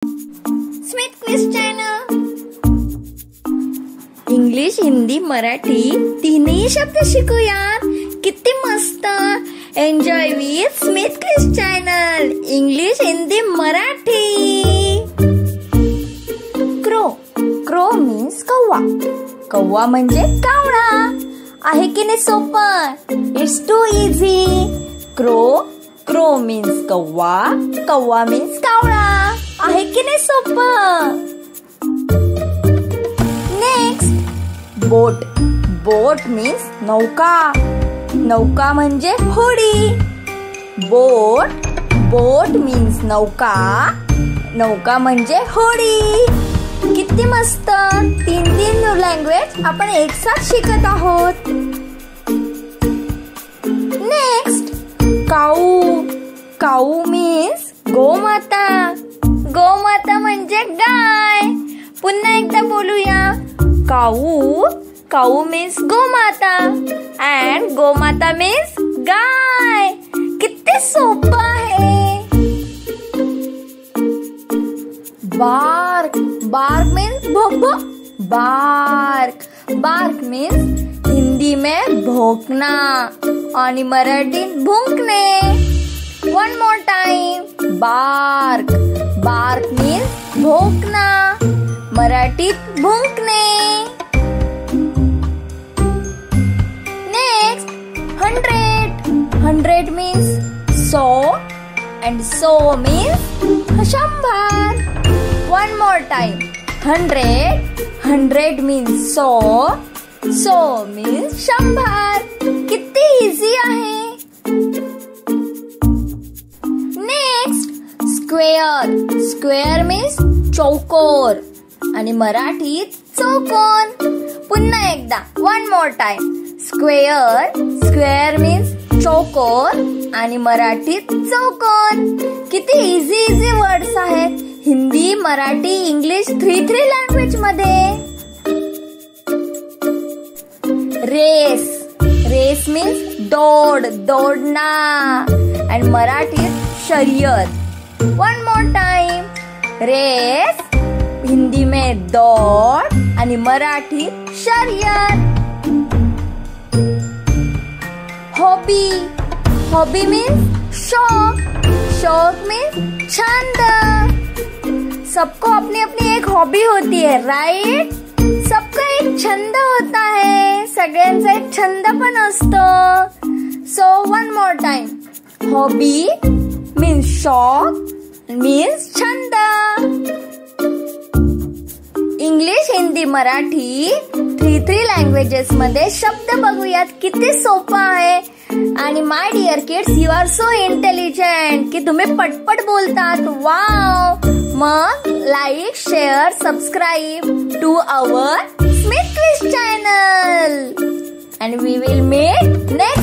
Smith quiz channel. English, Hindi, Marathi तीनही शब्द शिकूयात. किती मस्त. Enjoy with Smith quiz channel. English, Hindi, Marathi. Crow. Crow means कौवा. कौवा म्हणजे कावळा. आहे की नाही सोपं? It's too easy. Crow. Crow means कौवा. कौवा मीन्स कावळा. आहे की नाही सोपं? नेक्स्ट, बोट. बोट मीन्स नौका. नौका म्हणजे होडी. बोट. बोट मीन्स नौका. नौका म्हणजे होडी. किती मस्त. तीन लँग्वेज आपण एक साथ शिकत आहोत. नेक्स्ट, काऊ. काऊ मीन्स गोमाता. गोमाता म्हणजे गाय. पुन्हा एकदा बोलूया. काऊ. काऊ मीन्स गोमाता अँड गोमाता मीन्स गाय. किती सोपं आहे. बार्क. बार्क मीन्स भोक. बार्क. बार्क मीन्स हिंदी में भौंकना आणि मराठीत भुंकणे. One more time. Bark. Bark means भोंकना, मराठीत भुंकणे. Next, 100. 100 means 100 and 100 means 100. One more time. 100. 100 means 100. 100 means 100. किती इझी आहे. Next, square. स्क्वेअर मीन्स चौकोर आणि मराठीत चौकोन. पुन्हा एकदा. One more time. Square. Square means चौकोर आणि मराठीत चौकोन. किती इझी इझी वर्ड्स आहेत. हिंदी, मराठी, इंग्लिश 3 लँग्वेज मध्ये. रेस. रेस मीन्स दौड, दौडना आणि मराठीत शर्यत. One more time. Race. Hindi में दौड़ आणि मराठीत शर्यत. हॉबी. हॉबी मीन्स शौक. शौक मीन्स छंद. सबको अपनी अपनी एक हॉबी होती है, राइट? सबका एक छंद होता है. सगळ्यांचा एक छंद पण असतो. So one more time. Hobby means शौक मीन्स छंद. इंग्लिश, हिंदी, मराठी 3 लँग्वेजेस मध्ये शब्द बघूयात. किती सोपं आहे. आणि my dear kids, you are so intelligent की तुम्ही पटपट बोलतात. वाव. मग like, share, subscribe to our Smith quiz channel. And we will meet next